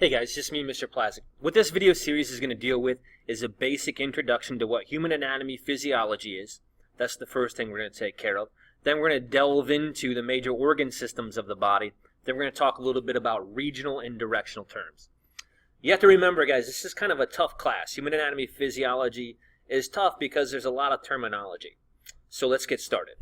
Hey guys, it's just me, Mr. Plastic. What this video series is going to deal with is a basic introduction to what human anatomy physiology is. That's the first thing we're going to take care of. Then we're going to delve into the major organ systems of the body. Then we're going to talk a little bit about regional and directional terms. You have to remember, guys, this is kind of a tough class. Human anatomy physiology is tough because there's a lot of terminology. So let's get started.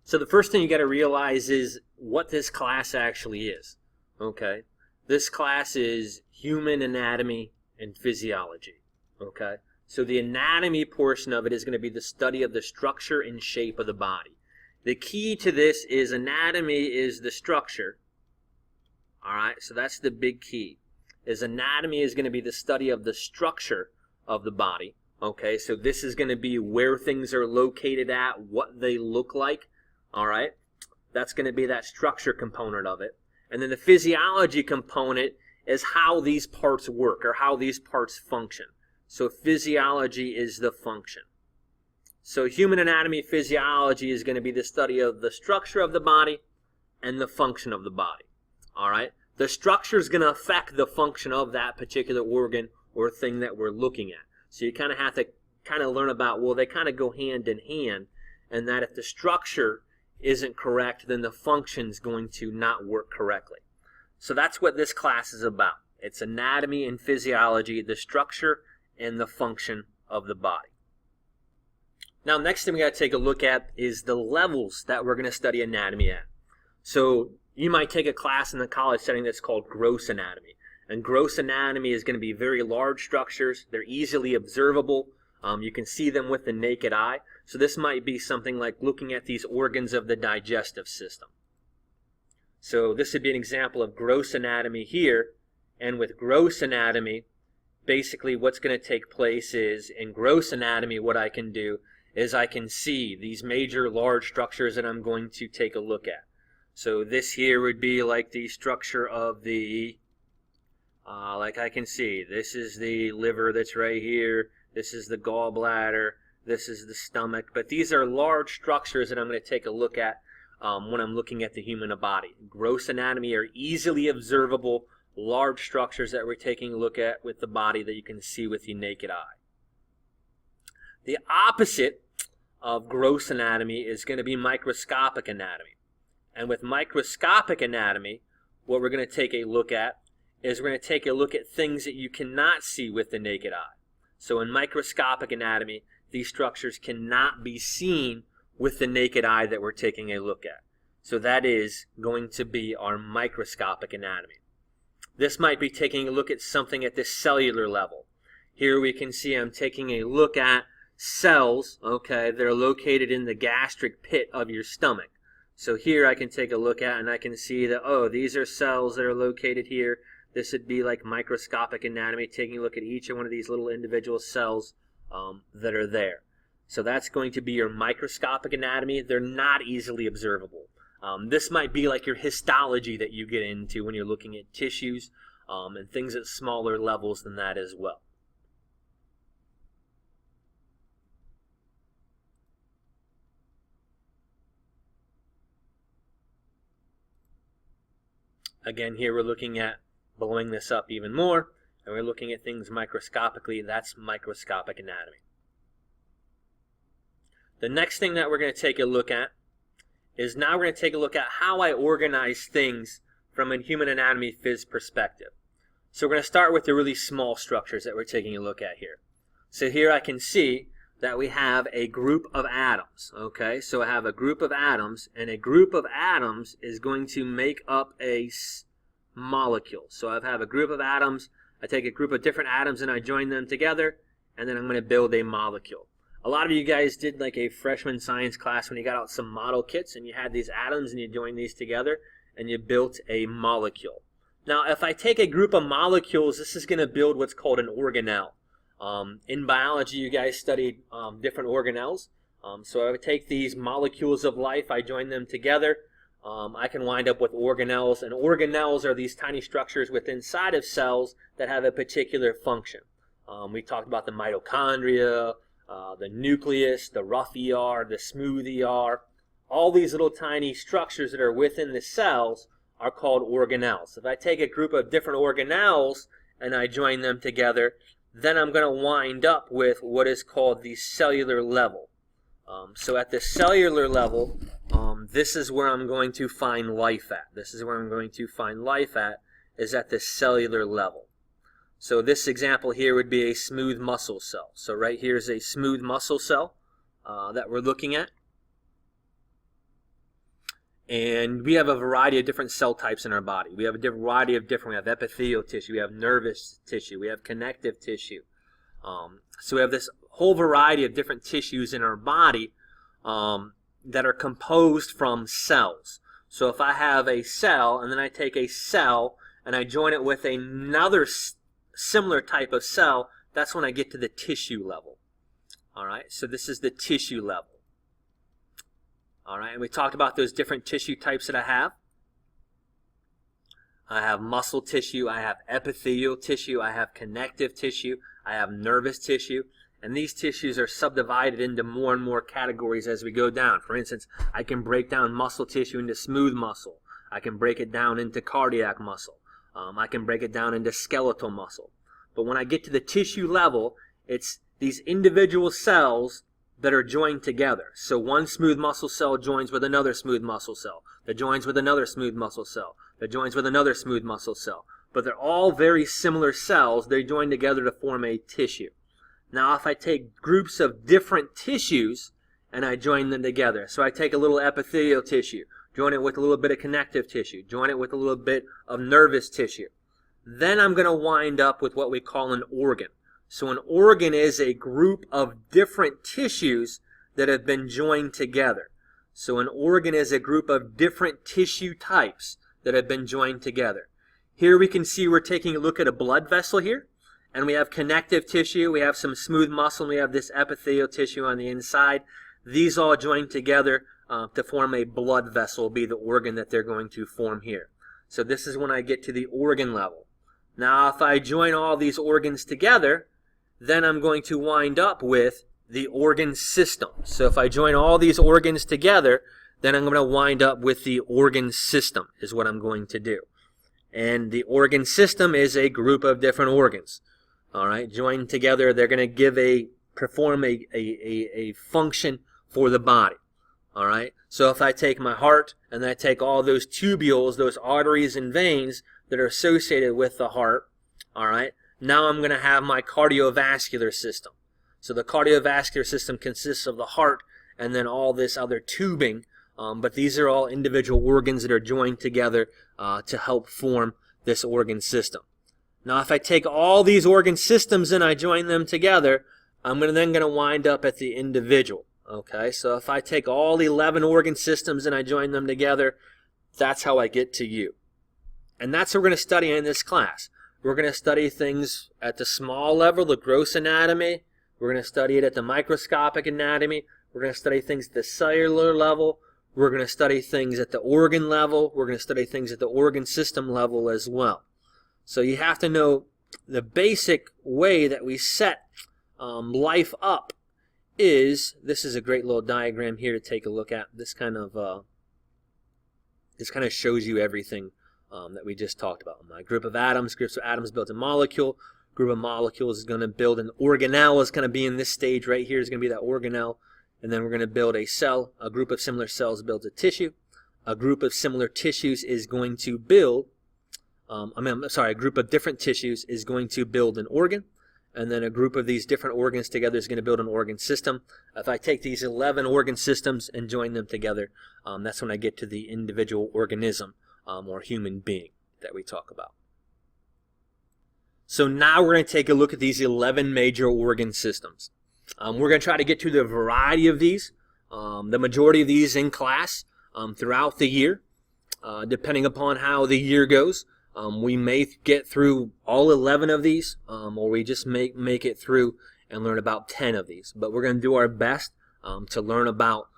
So the first thing you got to realize is what this class actually is. Okay? This class is human anatomy and physiology, okay? So the anatomy portion of it is going to be the study of the structure and shape of the body. The key to this is anatomy is the structure, all right? So that's the big key, is anatomy is going to be the study of the structure of the body, okay? So this is going to be where things are located at, what they look like, all right? That's going to be that structure component of it. And then the physiology component is how these parts work or how these parts function. So physiology is the function. So human anatomy physiology is going to be the study of the structure of the body and the function of the body. All right? The structure is going to affect the function of that particular organ or thing that we're looking at. So you kind of have to learn about, well, they kind of go hand in hand, and that if the structure isn't correct, then the function's going to not work correctly. So that's what this class is about. It's anatomy and physiology, the structure and the function of the body. Now, next thing we got to take a look at is the levels that we're going to study anatomy at. So you might take a class in the college setting that's called gross anatomy. And gross anatomy is going to be very large structures. They're easily observable. You can see them with the naked eye. So this might be something like looking at these organs of the digestive system. So this would be an example of gross anatomy here. And with gross anatomy, basically what's going to take place is, in gross anatomy, what I can do is I can see these major large structures that I'm going to take a look at. So this here would be like the structure of the, like I can see, this is the liver that's right here. This is the gallbladder. This is the stomach. But these are large structures that I'm going to take a look at when I'm looking at the human body. Gross anatomy are easily observable, large structures that we're taking a look at with the body that you can see with the naked eye. The opposite of gross anatomy is going to be microscopic anatomy. And with microscopic anatomy, what we're going to take a look at is we're going to take a look at things that you cannot see with the naked eye. So in microscopic anatomy, these structures cannot be seen with the naked eye that we're taking a look at. So that is going to be our microscopic anatomy. This might be taking a look at something at the cellular level. Here we can see I'm taking a look at cells, okay, that are located in the gastric pit of your stomach. So here I can take a look at and I can see that, oh, these are cells that are located here. This would be like microscopic anatomy, taking a look at each one of these little individual cells that are there. So that's going to be your microscopic anatomy. They're not easily observable. This might be like your histology that you get into when you're looking at tissues and things at smaller levels than that as well. Again, here we're looking at blowing this up even more, and we're looking at things microscopically. That's microscopic anatomy. The next thing that we're going to take a look at is now we're going to take a look at how I organize things from a human anatomy phys perspective. So we're going to start with the really small structures that we're taking a look at here. So here I can see that we have a group of atoms, okay? So I have a group of atoms, and a group of atoms is going to make up a molecule. So I have a group of atoms, I take a group of different atoms and I join them together, and then I'm going to build a molecule. A lot of you guys did like a freshman science class when you got out some model kits and you had these atoms and you joined these together and you built a molecule. Now if I take a group of molecules, this is going to build what's called an organelle. In biology you guys studied different organelles. So I would take these molecules of life, I join them together, I can wind up with organelles, and organelles are these tiny structures within inside of cells that have a particular function. We talked about the mitochondria, the nucleus, the rough ER, the smooth ER. All these little tiny structures that are within the cells are called organelles. If I take a group of different organelles and I join them together, then I'm going to wind up with what is called the cellular level. So at the cellular level, this is where I'm going to find life at. This is where I'm going to find life at, is at the cellular level. So this example here would be a smooth muscle cell. So right here is a smooth muscle cell that we're looking at. And we have a variety of different cell types in our body. We have a variety of different, we have epithelial tissue, we have nervous tissue, we have connective tissue. So we have this whole variety of different tissues in our body that are composed from cells. So if I have a cell, and then I take a cell and I join it with another similar type of cell, that's when I get to the tissue level. All right, so this is the tissue level. All right, and we talked about those different tissue types that I have. I have muscle tissue, I have epithelial tissue, I have connective tissue, I have nervous tissue, and these tissues are subdivided into more and more categories as we go down. For instance, I can break down muscle tissue into smooth muscle. I can break it down into cardiac muscle. I can break it down into skeletal muscle. But when I get to the tissue level, it's these individual cells that are joined together. So one smooth muscle cell joins with another smooth muscle cell, that joins with another smooth muscle cell, that joins with another smooth muscle cell. But they're all very similar cells. They join together to form a tissue. Now if I take groups of different tissues and I join them together, so I take a little epithelial tissue, join it with a little bit of connective tissue, join it with a little bit of nervous tissue, then I'm going to wind up with what we call an organ. So an organ is a group of different tissues that have been joined together. So an organ is a group of different tissue types that have been joined together. Here we can see we're taking a look at a blood vessel here, and we have connective tissue, we have some smooth muscle, and we have this epithelial tissue on the inside. These all join together to form a blood vessel, will be the organ that they're going to form here. So this is when I get to the organ level. Now if I join all these organs together, then I'm going to wind up with the organ system. So if I join all these organs together, then I'm going to wind up with the organ system, is what I'm going to do. And the organ system is a group of different organs. All right, joined together, they're going to perform a function for the body. All right, so if I take my heart and I take all those tubules, those arteries and veins that are associated with the heart, all right, now I'm going to have my cardiovascular system. So the cardiovascular system consists of the heart and then all this other tubing, but these are all individual organs that are joined together to help form this organ system. Now if I take all these organ systems and I join them together, I'm then going to wind up at the individual. Okay, so if I take all 11 organ systems and I join them together, that's how I get to you. And that's what we're going to study in this class. We're going to study things at the small level, the gross anatomy. We're going to study it at the microscopic anatomy. We're going to study things at the cellular level. We're going to study things at the organ level. We're going to study things at the organ system level as well. So you have to know the basic way that we set life up is, this is a great little diagram here to take a look at. This kind of shows you everything that we just talked about. A group of atoms build a molecule. Group of molecules is going to build an organelle, is going to be in this stage right here, is going to be that organelle. And then we're going to build a cell. A group of similar cells builds a tissue. A group of similar tissues is going to build, a group of different tissues is going to build an organ. And then a group of these different organs together is going to build an organ system. If I take these 11 organ systems and join them together, that's when I get to the individual organism or human being that we talk about. So now we're going to take a look at these 11 major organ systems. We're going to try to get to the variety of these, the majority of these in class throughout the year, depending upon how the year goes. We may get through all 11 of these, or we just make it through and learn about 10 of these. But we're going to do our best to learn about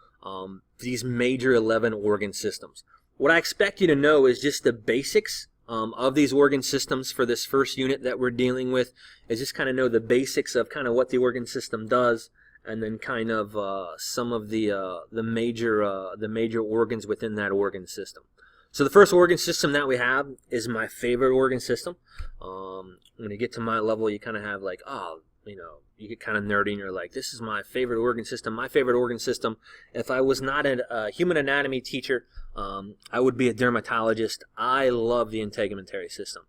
these major 11 organ systems. What I expect you to know is just the basics of these organ systems for this first unit that we're dealing with, is just kind of know the basics of kind of what the organ system does, and then kind of some of the major organs within that organ system. So the first organ system that we have is my favorite organ system. When you get to my level, you kind of have like, oh, you get kind of nerdy and you're like, this is my favorite organ system. My favorite organ system. If I was not a human anatomy teacher, I would be a dermatologist. I love the integumentary system.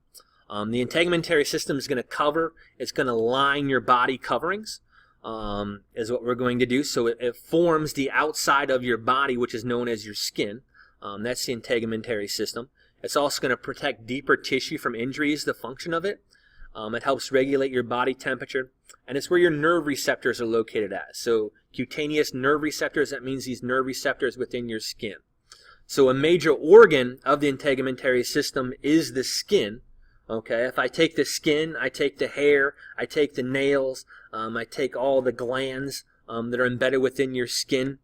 The integumentary system is going to cover, it's going to line your body coverings, is what we're going to do. So it forms the outside of your body, which is known as your skin. That's the integumentary system. It's also going to protect deeper tissue from injuries, the function of it. It helps regulate your body temperature, and it's where your nerve receptors are located at. So cutaneous nerve receptors, that means these nerve receptors within your skin. So a major organ of the integumentary system is the skin. Okay, if I take the skin, I take the hair, I take the nails, I take all the glands that are embedded within your skin.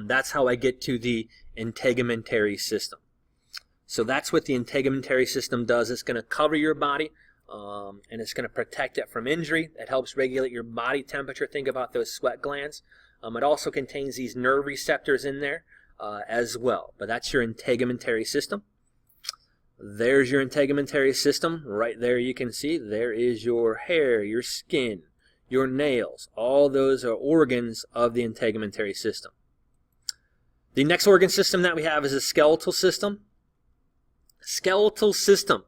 That's how I get to the integumentary system. So that's what the integumentary system does. It's going to cover your body, and it's going to protect it from injury. It helps regulate your body temperature. Think about those sweat glands. It also contains these nerve receptors in there as well. But that's your integumentary system. There's your integumentary system. Right there you can see there is your hair, your skin, your nails. All those are organs of the integumentary system. The next organ system that we have is a skeletal system. Skeletal system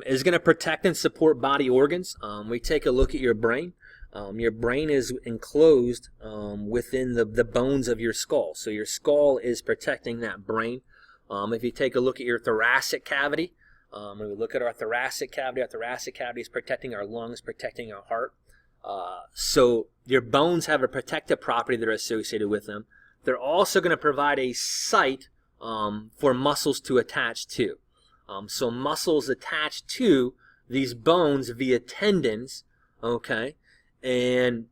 is going to protect and support body organs. We take a look at your brain. Your brain is enclosed within the bones of your skull. So your skull is protecting that brain. If you take a look at your thoracic cavity, when we look at our thoracic cavity is protecting our lungs, protecting our heart. So your bones have a protective property that are associated with them. They're also going to provide a site for muscles to attach to. So muscles attach to these bones via tendons, okay, and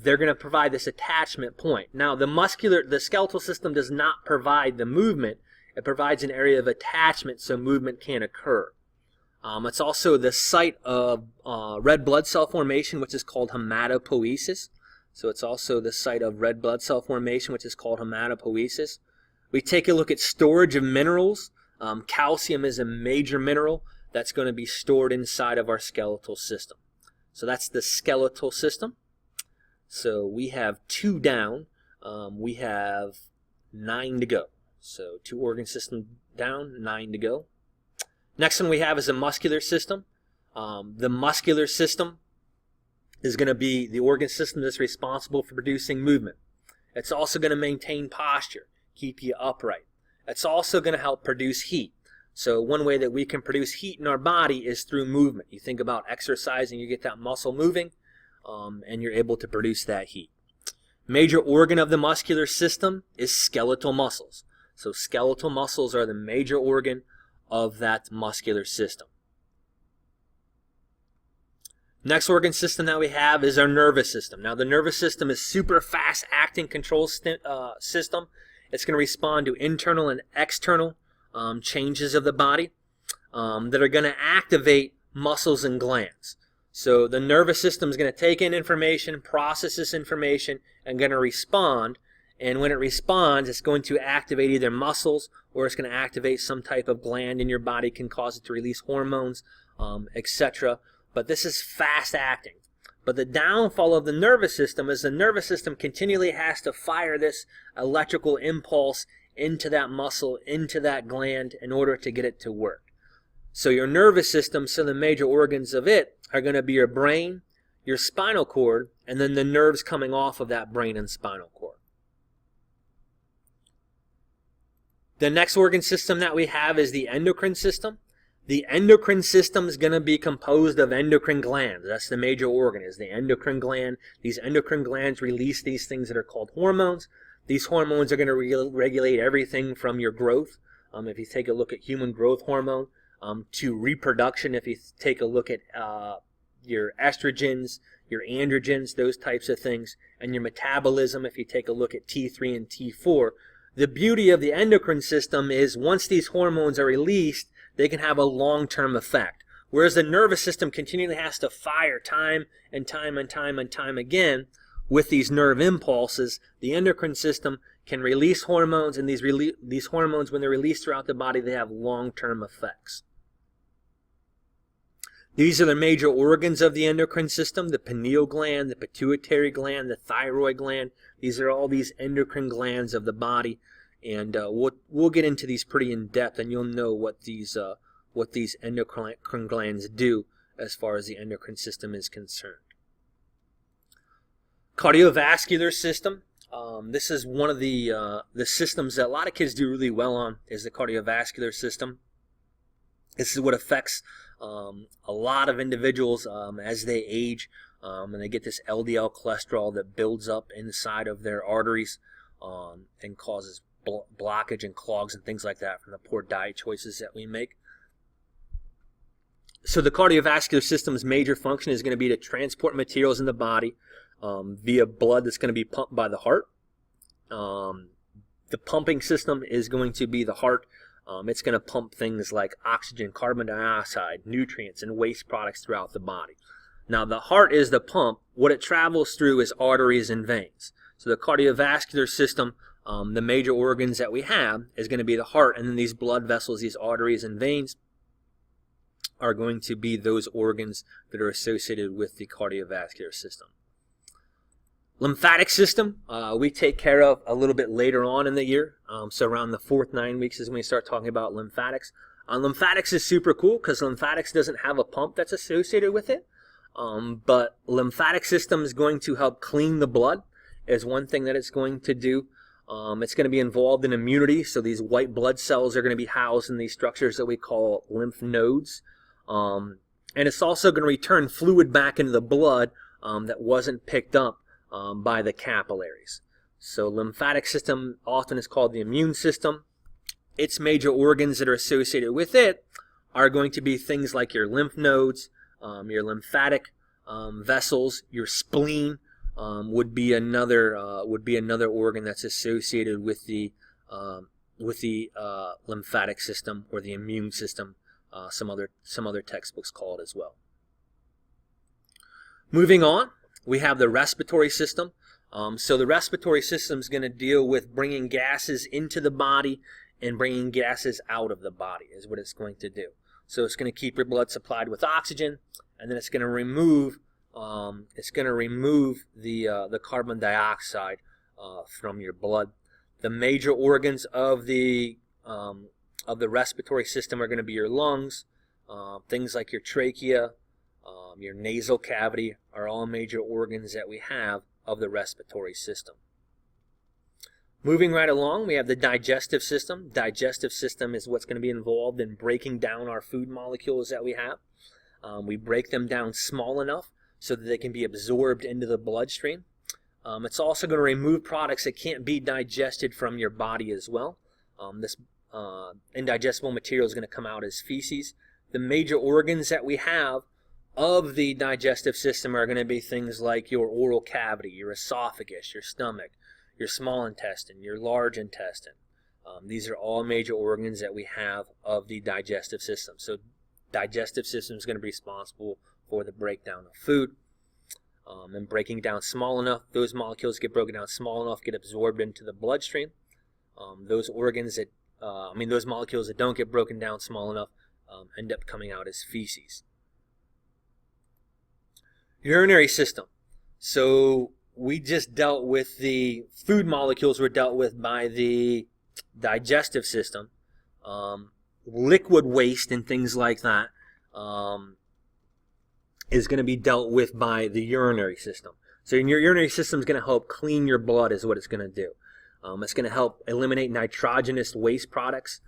they're going to provide this attachment point. Now the skeletal system does not provide the movement. It provides an area of attachment so movement can occur. It's also the site of red blood cell formation, which is called hematopoiesis. So it's also the site of red blood cell formation, which is called hematopoiesis. We take a look at storage of minerals. Calcium is a major mineral that's going to be stored inside of our skeletal system. So that's the skeletal system. So we have 2 down. We have 9 to go. So 2 organ systems down, 9 to go. Next one we have is a muscular system. The muscular system is going to be the organ system that's responsible for producing movement. It's also going to maintain posture, keep you upright. It's also going to help produce heat. So one way that we can produce heat in our body is through movement. You think about exercising, you get that muscle moving, and you're able to produce that heat. Major organ of the muscular system is skeletal muscles. So skeletal muscles are the major organ of that muscular system. Next organ system that we have is our nervous system. Now the nervous system is super fast acting control system. It's going to respond to internal and external changes of the body that are going to activate muscles and glands. So the nervous system is going to take in information, process this information, and going to respond. And when it responds, it's going to activate either muscles or it's going to activate some type of gland in your body, can cause it to release hormones, etc. But this is fast acting. But the downfall of the nervous system is the nervous system continually has to fire this electrical impulse into that muscle, into that gland, in order to get it to work. So your nervous system, so the major organs of it are going to be your brain, your spinal cord, and then the nerves coming off of that brain and spinal cord. The next organ system that we have is the endocrine system. The endocrine system is going to be composed of endocrine glands. That's the major organ, is the endocrine gland. These endocrine glands release these things that are called hormones. These hormones are going to regulate everything from your growth. If you take a look at human growth hormone, to reproduction, if you take a look at your estrogens, your androgens, those types of things, and your metabolism, if you take a look at T3 and T4. The beauty of the endocrine system is once these hormones are released, they can have a long-term effect. Whereas the nervous system continually has to fire time and time and time and time again with these nerve impulses, the endocrine system can release hormones, and these hormones, when they're released throughout the body, they have long-term effects. These are the major organs of the endocrine system: the pineal gland, the pituitary gland, the thyroid gland. These are all these endocrine glands of the body, and we'll get into these pretty in depth, and you'll know what these endocrine glands do as far as the endocrine system is concerned. Cardiovascular system. This is one of the systems that a lot of kids do really well on, is the cardiovascular system. This is what affects a lot of individuals as they age, and they get this LDL cholesterol that builds up inside of their arteries and causes blockage and clogs and things like that from the poor diet choices that we make. So the cardiovascular system's major function is going to be to transport materials in the body via blood that's going to be pumped by the heart. The pumping system is going to be the heart. It's going to pump things like oxygen, carbon dioxide, nutrients, and waste products throughout the body. Now, the heart is the pump. What it travels through is arteries and veins. So the cardiovascular system, the major organs that we have, is going to be the heart, and then these blood vessels, these arteries and veins, are going to be those organs that are associated with the cardiovascular system. Lymphatic system, we take care of a little bit later on in the year. So around the 4th 9 weeks is when we start talking about lymphatics. Lymphatics is super cool because lymphatics doesn't have a pump that's associated with it. But lymphatic system is going to help clean the blood, is one thing that it's going to do. It's going to be involved in immunity. So these white blood cells are going to be housed in these structures that we call lymph nodes. And it's also going to return fluid back into the blood that wasn't picked up by the capillaries. So lymphatic system often is called the immune system. Its major organs that are associated with it are going to be things like your lymph nodes, your lymphatic vessels, your spleen would be another organ that's associated with the lymphatic system or the immune system. Some other textbooks call it as well. Moving on, we have the respiratory system. So the respiratory system is going to deal with bringing gases into the body and bringing gases out of the body is what it's going to do. So it's going to keep your blood supplied with oxygen, and then it's going to remove the carbon dioxide from your blood. The major organs of the respiratory system are going to be your lungs, things like your trachea, your nasal cavity are all major organs that we have of the respiratory system. Moving right along, we have the digestive system. Digestive system is what's going to be involved in breaking down our food molecules that we have. We break them down small enough so that they can be absorbed into the bloodstream. It's also going to remove products that can't be digested from your body as well. This indigestible material is going to come out as feces. The major organs that we have of the digestive system are going to be things like your oral cavity, your esophagus, your stomach, your small intestine, your large intestine. These are all major organs that we have of the digestive system. So digestive system is going to be responsible for the breakdown of food and breaking down small enough. Those molecules get broken down small enough, get absorbed into the bloodstream. Those molecules that don't get broken down small enough end up coming out as feces. Urinary system. So we just dealt with the food molecules were dealt with by the digestive system. Liquid waste and things like that is going to be dealt with by the urinary system. So your urinary system is going to help clean your blood is what it's going to do. It's going to help eliminate nitrogenous waste products.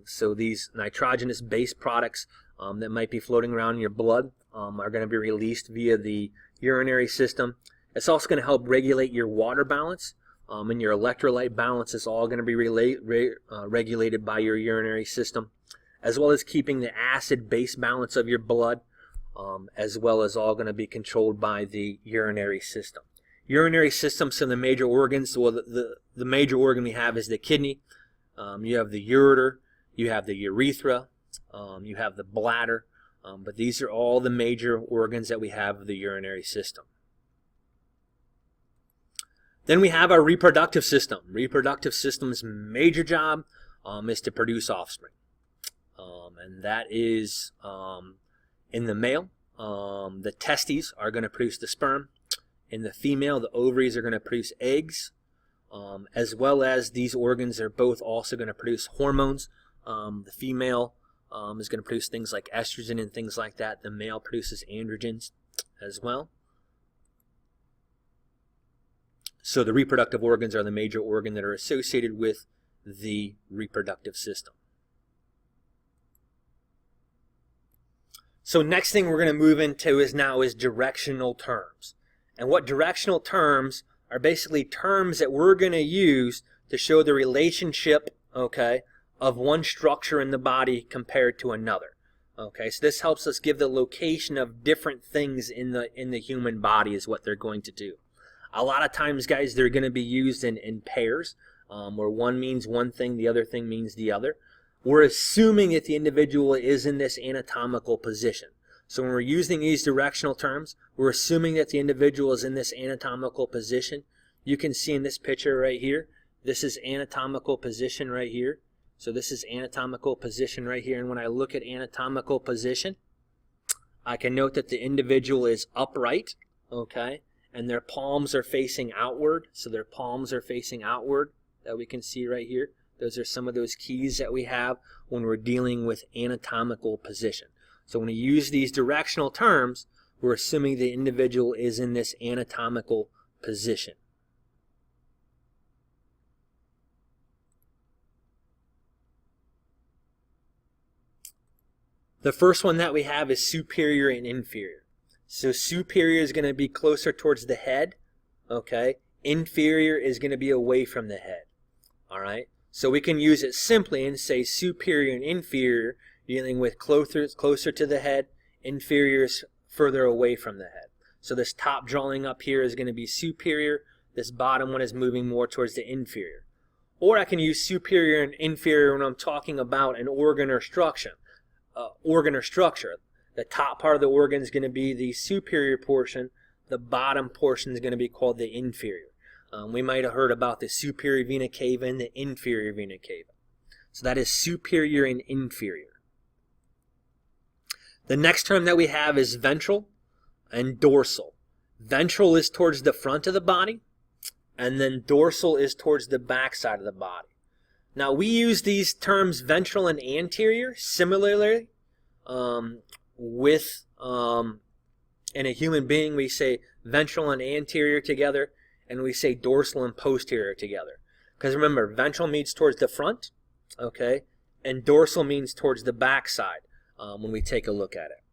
So these nitrogenous base products that might be floating around in your blood are going to be released via the urinary system. It's also going to help regulate your water balance, and your electrolyte balance is all going to be regulated by your urinary system, as well as keeping the acid-base balance of your blood, as well as all going to be controlled by the urinary system. Urinary system, some of the major organs, well, the major organ we have is the kidney. You have the ureter, you have the urethra, you have the bladder, but these are all the major organs that we have of the urinary system. Then we have our reproductive system. Reproductive system's major job is to produce offspring. And that is in the male, the testes are going to produce the sperm. In the female, the ovaries are going to produce eggs, as well as these organs are both also going to produce hormones. The female is going to produce things like estrogen and things like that. The male produces androgens as well. So the reproductive organs are the major organ that are associated with the reproductive system. So next thing we're going to move into is directional terms. And what directional terms are basically terms that we're going to use to show the relationship, okay, of one structure in the body compared to another. Okay, so this helps us give the location of different things in the human body is what they're going to do. A lot of times, guys, they're going to be used in pairs, where one means one thing, the other thing means the other. We're assuming that the individual is in this anatomical position. So when we're using these directional terms, we're assuming that the individual is in this anatomical position. You can see in this picture right here, this is anatomical position right here. So this is anatomical position right here. And when I look at anatomical position, I can note that the individual is upright, okay, and their palms are facing outward. So their palms are facing outward, that we can see right here. Those are some of those keys that we have when we're dealing with anatomical position. So when we use these directional terms, we're assuming the individual is in this anatomical position. The first one that we have is superior and inferior. So superior is going to be closer towards the head, okay? Inferior is going to be away from the head, all right? So we can use it simply and say superior and inferior, dealing with closer to the head, inferior is further away from the head. So this top drawing up here is going to be superior. This bottom one is moving more towards the inferior. Or I can use superior and inferior when I'm talking about an organ or structure. The top part of the organ is going to be the superior portion. The bottom portion is going to be called the inferior. We might have heard about the superior vena cava and the inferior vena cava. So that is superior and inferior. The next term that we have is ventral and dorsal. Ventral is towards the front of the body, and then dorsal is towards the back side of the body. Now we use these terms ventral and anterior similarly in a human being we say ventral and anterior together, and we say dorsal and posterior together. Because remember, ventral means towards the front, okay, and dorsal means towards the back side when we take a look at it.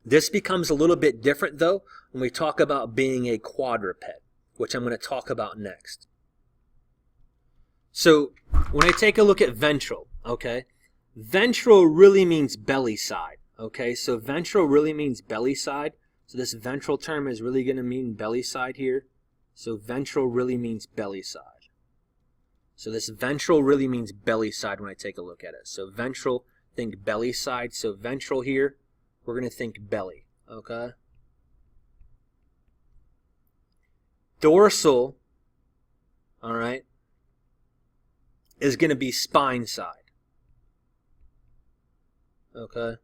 This becomes a little bit different though when we talk about being a quadruped, which I'm going to talk about next. So when I take a look at ventral, okay, ventral really means belly side, okay, so ventral really means belly side. So this ventral term is really going to mean belly side here. So ventral really means belly side. So this ventral really means belly side when I take a look at it. So ventral, think belly side. So ventral here, we're going to think belly, okay? Dorsal, all right, is going to be spine side, okay?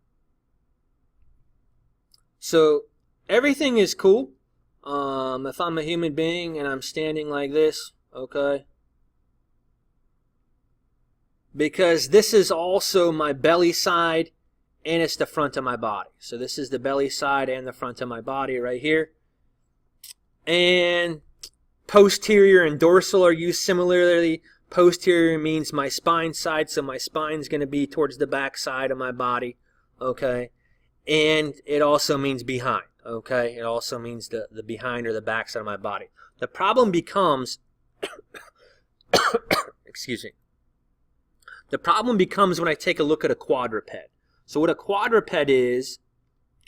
So everything is cool. If I'm a human being and I'm standing like this, okay, because this is also my belly side and it's the front of my body. So this is the belly side and the front of my body right here. And posterior and dorsal are used similarly. Posterior means my spine side, so my spine is going to be towards the back side of my body, okay? And it also means behind, okay? It also means the behind or the back side of my body. The problem becomes, excuse me. The problem becomes when I take a look at a quadruped. So what a quadruped is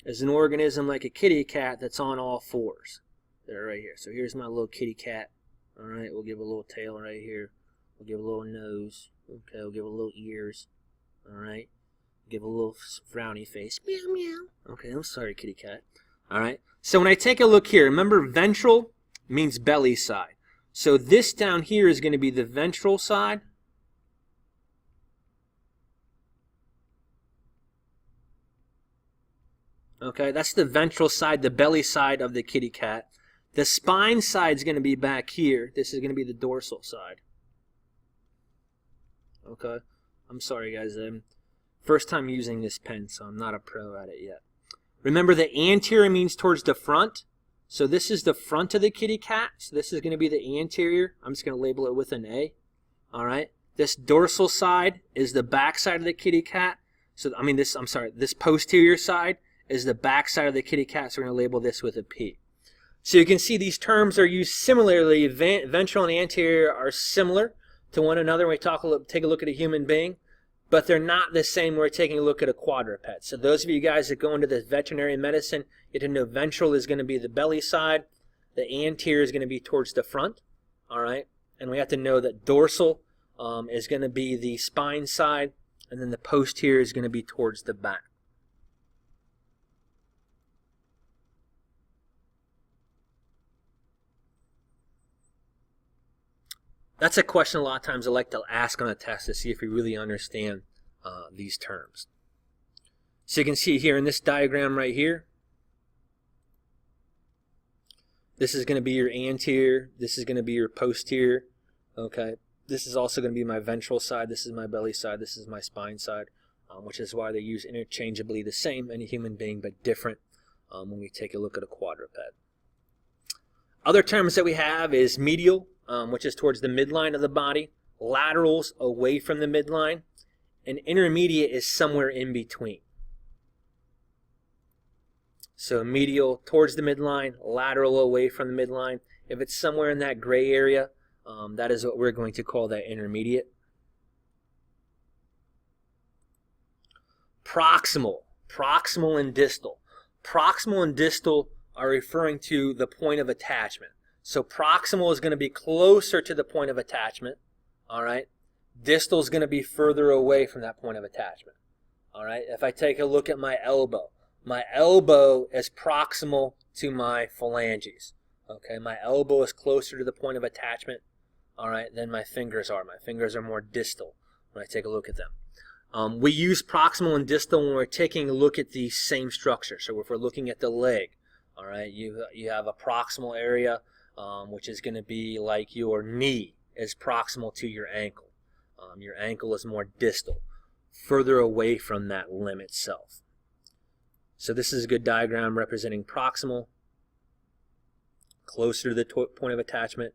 an organism like a kitty cat that's on all fours. They're right here. So here's my little kitty cat. All right, we'll give a little tail right here. We'll give a little nose. Okay, we'll give a little ears. All right. Give a little frowny face. Meow, meow. Okay, I'm sorry, kitty cat. All right. So when I take a look here, remember ventral means belly side. So this down here is going to be the ventral side. Okay, that's the ventral side, the belly side of the kitty cat. The spine side is going to be back here. This is going to be the dorsal side. Okay, I'm sorry guys, first time using this pen, so I'm not a pro at it yet. Remember, the anterior means towards the front. So this is the front of the kitty cat. So this is going to be the anterior. I'm just going to label it with an A. All right. This dorsal side is the back side of the kitty cat. So this posterior side is the back side of the kitty cat. So we're going to label this with a P. So you can see these terms are used similarly. Ventral and anterior are similar to one another when we take a look at a human being, but they're not the same when we're taking a look at a quadruped. So those of you guys that go into this veterinary medicine, you have to know ventral is going to be the belly side, the anterior is going to be towards the front, all right? And we have to know that dorsal is going to be the spine side, and then the posterior is going to be towards the back. That's a question a lot of times I like to ask on a test to see if we really understand these terms. So you can see here in this diagram right here, this is going to be your anterior, this is going to be your posterior, okay? This is also going to be my ventral side, this is my belly side, this is my spine side, which is why they use interchangeably the same in a human being but different when we take a look at a quadruped. Other terms that we have is medial, which is towards the midline of the body, laterals away from the midline, and intermediate is somewhere in between. So medial towards the midline, lateral away from the midline. If it's somewhere in that gray area, that is what we're going to call that intermediate. Proximal and distal. Proximal and distal are referring to the point of attachment. So proximal is going to be closer to the point of attachment, all right? Distal is going to be further away from that point of attachment, all right? If I take a look at my elbow is proximal to my phalanges, okay? My elbow is closer to the point of attachment, all right, than my fingers are. My fingers are more distal when I take a look at them. We use proximal and distal when we're taking a look at the same structure. So if we're looking at the leg, all right, you have a proximal area, which is going to be like your knee is proximal to your ankle. Your ankle is more distal, further away from that limb itself. So this is a good diagram representing proximal, closer to the point of attachment.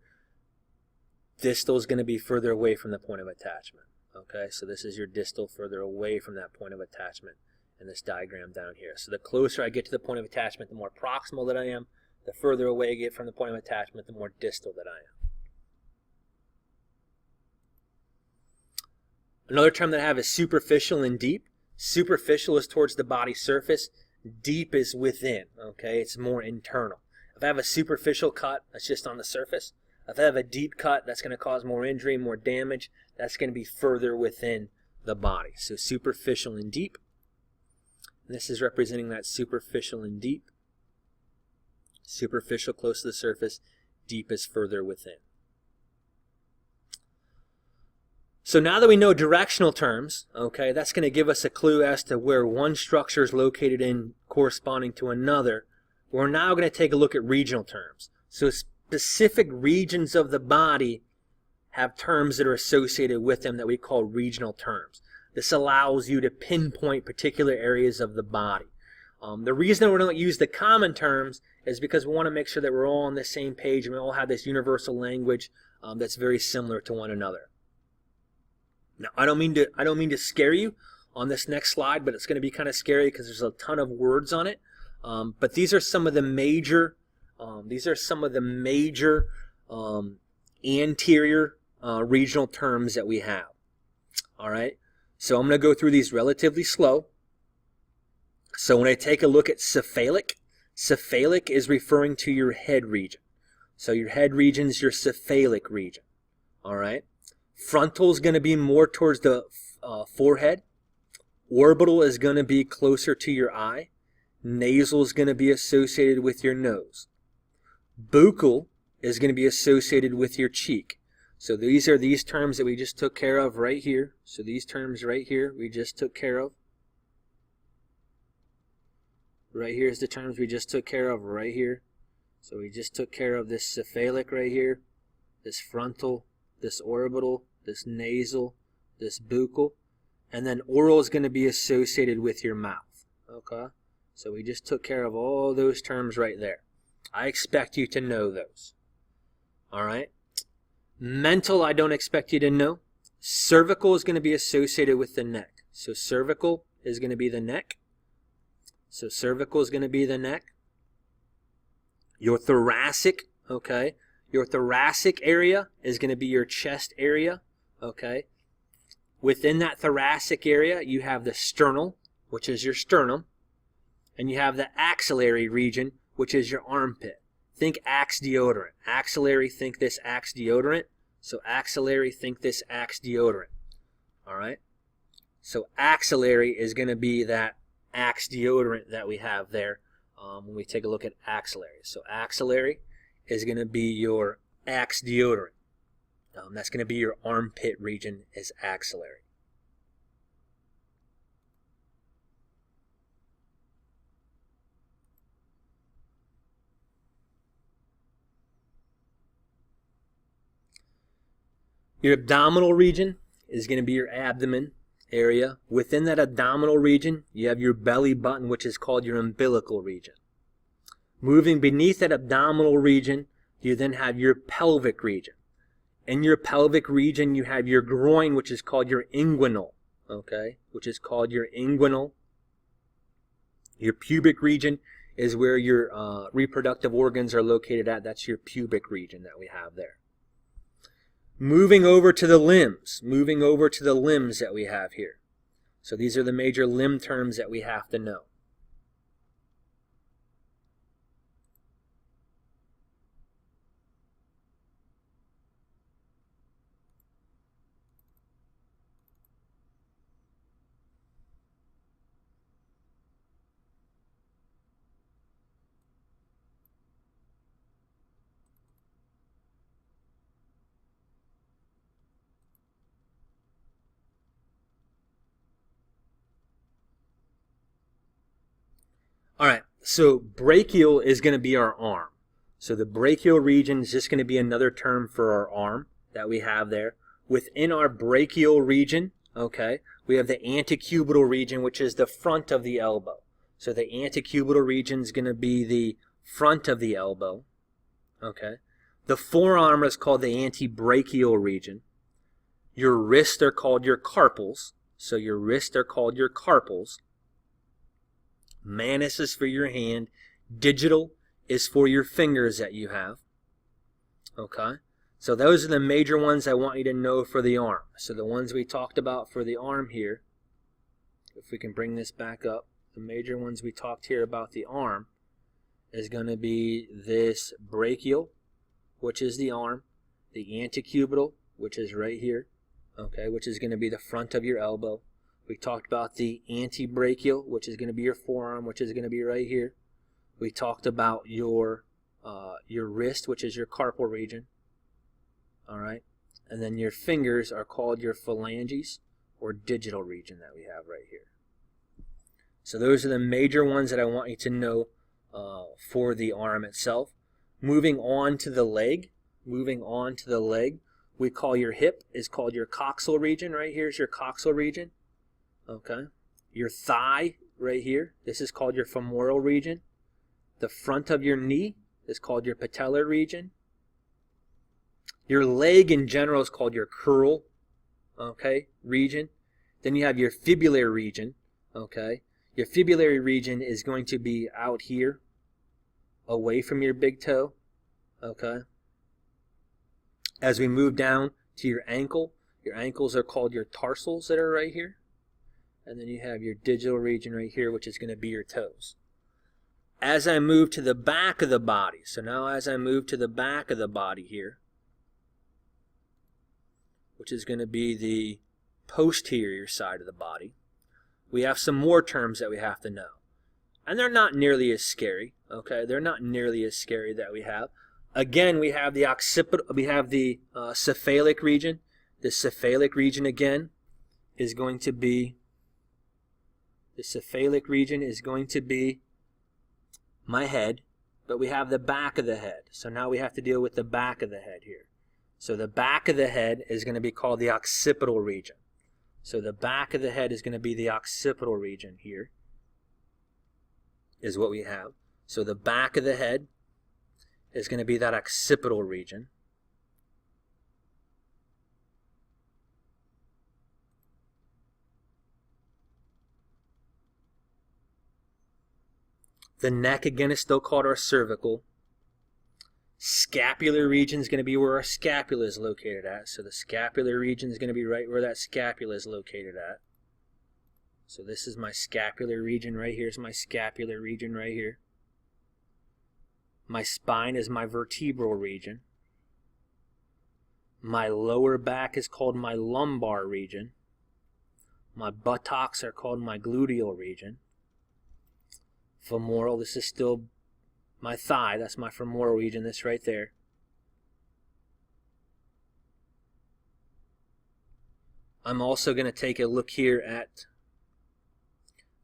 Distal is going to be further away from the point of attachment. Okay, so this is your distal, further away from that point of attachment in this diagram down here. So the closer I get to the point of attachment, the more proximal that I am. The further away I get from the point of attachment, the more distal that I am. Another term that I have is superficial and deep. Superficial is towards the body surface. Deep is within, okay? It's more internal. If I have a superficial cut, that's just on the surface. If I have a deep cut, that's going to cause more injury, more damage. That's going to be further within the body. So superficial and deep. And this is representing that superficial and deep. Superficial, close to the surface. Deep is further within. So now that we know directional terms, okay, that's going to give us a clue as to where one structure is located in corresponding to another. We're now going to take a look at regional terms. So specific regions of the body have terms that are associated with them that we call regional terms. This allows you to pinpoint particular areas of the body. The reason we don't use the common terms is because we want to make sure that we're all on the same page and we all have this universal language that's very similar to one another. Now, I don't mean to scare you on this next slide, but it's going to be kind of scary because there's a ton of words on it. But these are some of the major anterior regional terms that we have. All right. So I'm going to go through these relatively slow. So when I take a look at cephalic is referring to your head region. So your head region is your cephalic region. All right. Frontal is going to be more towards the forehead. Orbital is going to be closer to your eye. Nasal is going to be associated with your nose. Buccal is going to be associated with your cheek. So these are these terms that we just took care of right here. So these terms right here we just took care of. Right here is the terms we just took care of right here. So we just took care of this cephalic right here, this frontal, this orbital, this nasal, this buccal, and then oral is going to be associated with your mouth. Okay? So we just took care of all those terms right there. I expect you to know those. All right? Mental, I don't expect you to know. Cervical is going to be associated with the neck. So cervical is going to be the neck. So cervical is going to be the neck. Your thoracic, okay? Your thoracic area is going to be your chest area, okay? Within that thoracic area, you have the sternal, which is your sternum, and you have the axillary region, which is your armpit. Think Axe deodorant. Axillary, think this Axe deodorant. So axillary, think this Axe deodorant. All right? So axillary is going to be that Axe deodorant that we have there when we take a look at axillary. So axillary is going to be your Axe deodorant. That's going to be your armpit region is axillary. Your abdominal region is going to be your abdomen area. Within that abdominal region, you have your belly button, which is called your umbilical region. Moving beneath that abdominal region, you then have your pelvic region. In your pelvic region, you have your groin, which is called your inguinal, okay? Which is called your inguinal. Your pubic region is where your reproductive organs are located at. That's your pubic region that we have there. Moving over to the limbs. Moving over to the limbs that we have here. So these are the major limb terms that we have to know. All right, so brachial is going to be our arm. So the brachial region is just going to be another term for our arm that we have there. Within our brachial region, okay, we have the antecubital region, which is the front of the elbow. So the antecubital region is going to be the front of the elbow, okay. The forearm is called the antebrachial region. Your wrists are called your carpals. So your wrists are called your carpals. Manus is for your hand. Digital is for your fingers that you have. Okay? So those are the major ones I want you to know for the arm. So the ones we talked about for the arm here, if we can bring this back up, the major ones we talked here about the arm is going to be this brachial, which is the arm, the antecubital, which is right here, okay, which is going to be the front of your elbow. We talked about the antebrachial, which is going to be your forearm, which is going to be right here. We talked about your wrist, which is your carpal region. All right, and then your fingers are called your phalanges or digital region that we have right here. So those are the major ones that I want you to know for the arm itself. Moving on to the leg. We call your hip is called your coxal region. Right here is your coxal region. Okay, your thigh right here, this is called your femoral region. The front of your knee is called your patellar region. Your leg in general is called your curl, okay, region. Then you have your fibular region, okay. Your fibulary region is going to be out here, away from your big toe, okay. As we move down to your ankles are called your tarsals that are right here. And then you have your digital region right here, which is going to be your toes. As I move to the back of the body, so now as I move to the back of the body here, which is going to be the posterior side of the body, we have some more terms that we have to know. And they're not nearly as scary, okay? They're not nearly as scary that we have. Again, we have the occipital, we have the cephalic region. The cephalic region again is going to be, my head, but we have the back of the head. So now we have to deal with the back of the head here. So the back of the head is going to be called the occipital region. So the back of the head is going to be the occipital region here, is what we have. So the back of the head is going to be that occipital region. The neck, again, is still called our cervical. Scapular region is going to be where our scapula is located at. So the scapular region is going to be right where that scapula is located at. So this is my scapular region right here. Is my scapular region right here. My spine is my vertebral region. My lower back is called my lumbar region. My buttocks are called my gluteal region. Femoral, this is still my thigh. That's my femoral region, this right there. I'm also going to take a look here at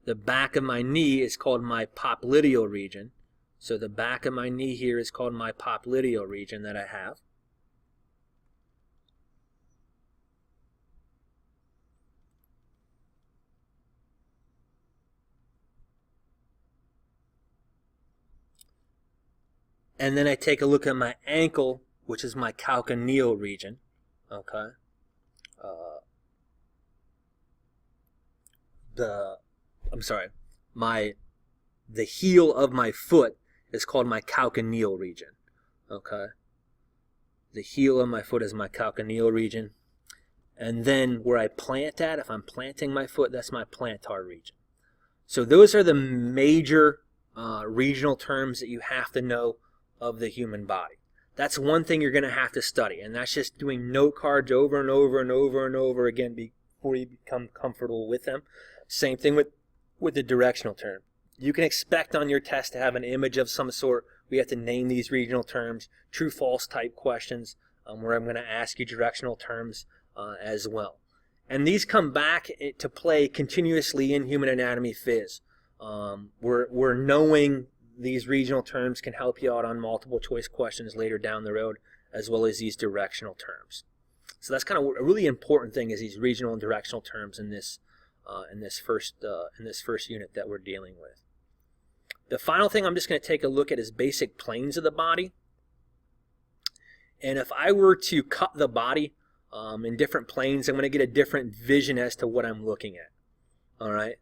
the back of my knee is called my popliteal region. So the back of my knee here is called my popliteal region that I have. And then I take a look at my ankle, which is my calcaneal region. Okay. The heel of my foot is called my calcaneal region. Okay. The heel of my foot is my calcaneal region. And then where I plant at, if I'm planting my foot, that's my plantar region. So those are the major regional terms that you have to know of the human body. That's one thing you're going to have to study, and that's just doing note cards over and over and over and over again before you become comfortable with them. Same thing with the directional term. You can expect on your test to have an image of some sort. We have to name these regional terms, true-false type questions, where I'm going to ask you directional terms as well. And these come back to play continuously in human anatomy phys. We're knowing these regional terms can help you out on multiple choice questions later down the road, as well as these directional terms. So that's kind of a really important thing, is these regional and directional terms in this first unit that we're dealing with. The final thing I'm just going to take a look at is basic planes of the body. And if I were to cut the body in different planes, I'm going to get a different vision as to what I'm looking at. All right.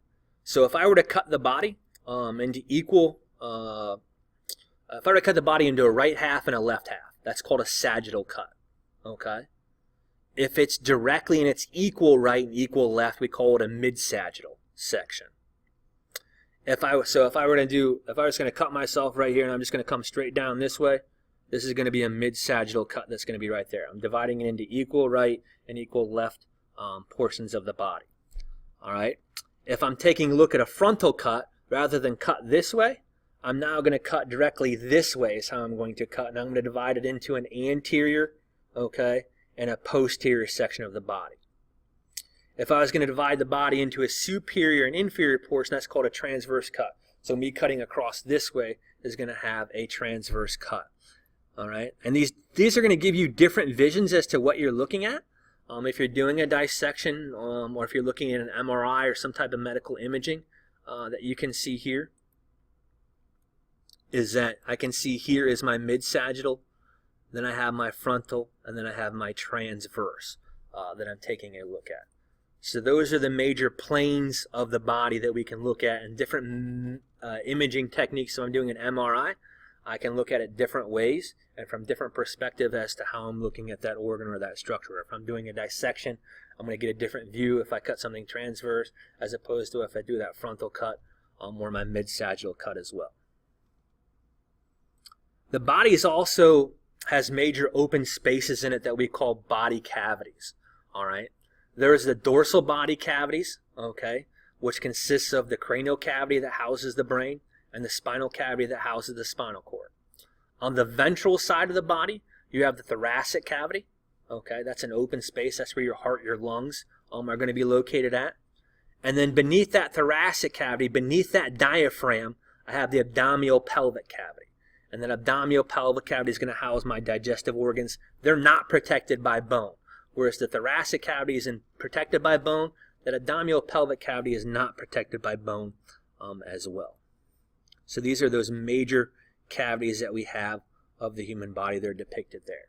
So if I were to cut the body into equal if I were to cut the body into a right half and a left half, that's called a sagittal cut. Okay. If it's directly and it's equal right and equal left, we call it a mid-sagittal section. If I was going to cut myself right here and I'm just going to come straight down this way, this is going to be a mid-sagittal cut that's going to be right there. I'm dividing it into equal right and equal left portions of the body. All right. If I'm taking a look at a frontal cut, rather than cut this way, I'm now going to cut directly this way is how I'm going to cut. And I'm going to divide it into an anterior, okay, and a posterior section of the body. If I was going to divide the body into a superior and inferior portion, that's called a transverse cut. So me cutting across this way is going to have a transverse cut. All right, and these are going to give you different visions as to what you're looking at. If you're doing a dissection, or if you're looking at an MRI or some type of medical imaging, that you can see here is that I can see here is my mid-sagittal, then I have my frontal, and then I have my transverse that I'm taking a look at. So those are the major planes of the body that we can look at, and different imaging techniques. So I'm doing an MRI, I can look at it different ways and from different perspectives as to how I'm looking at that organ or that structure. If I'm doing a dissection, I'm going to get a different view if I cut something transverse as opposed to if I do that frontal cut or my mid-sagittal cut as well. The body also has major open spaces in it that we call body cavities. All right. There's the dorsal body cavities, okay, which consists of the cranial cavity that houses the brain and the spinal cavity that houses the spinal cord. On the ventral side of the body, you have the thoracic cavity. Okay, that's an open space. That's where your heart, your lungs are going to be located at. And then beneath that thoracic cavity, beneath that diaphragm, I have the abdominal pelvic cavity. And that abdominal pelvic cavity is going to house my digestive organs. They're not protected by bone. Whereas the thoracic cavity is protected by bone, that abdominal pelvic cavity is not protected by bone as well. So these are those major cavities that we have of the human body. They're depicted there.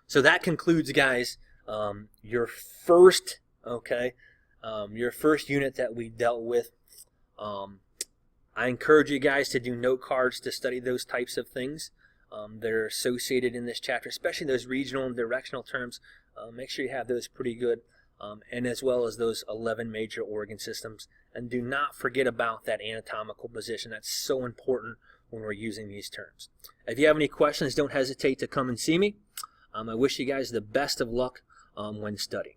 So that concludes, guys, your first unit that we dealt with. I encourage you guys to do note cards to study those types of things that are associated in this chapter, especially those regional and directional terms. Make sure you have those pretty good, and as well as those 11 major organ systems. And do not forget about that anatomical position. That's so important when we're using these terms. If you have any questions, don't hesitate to come and see me. I wish you guys the best of luck when studying.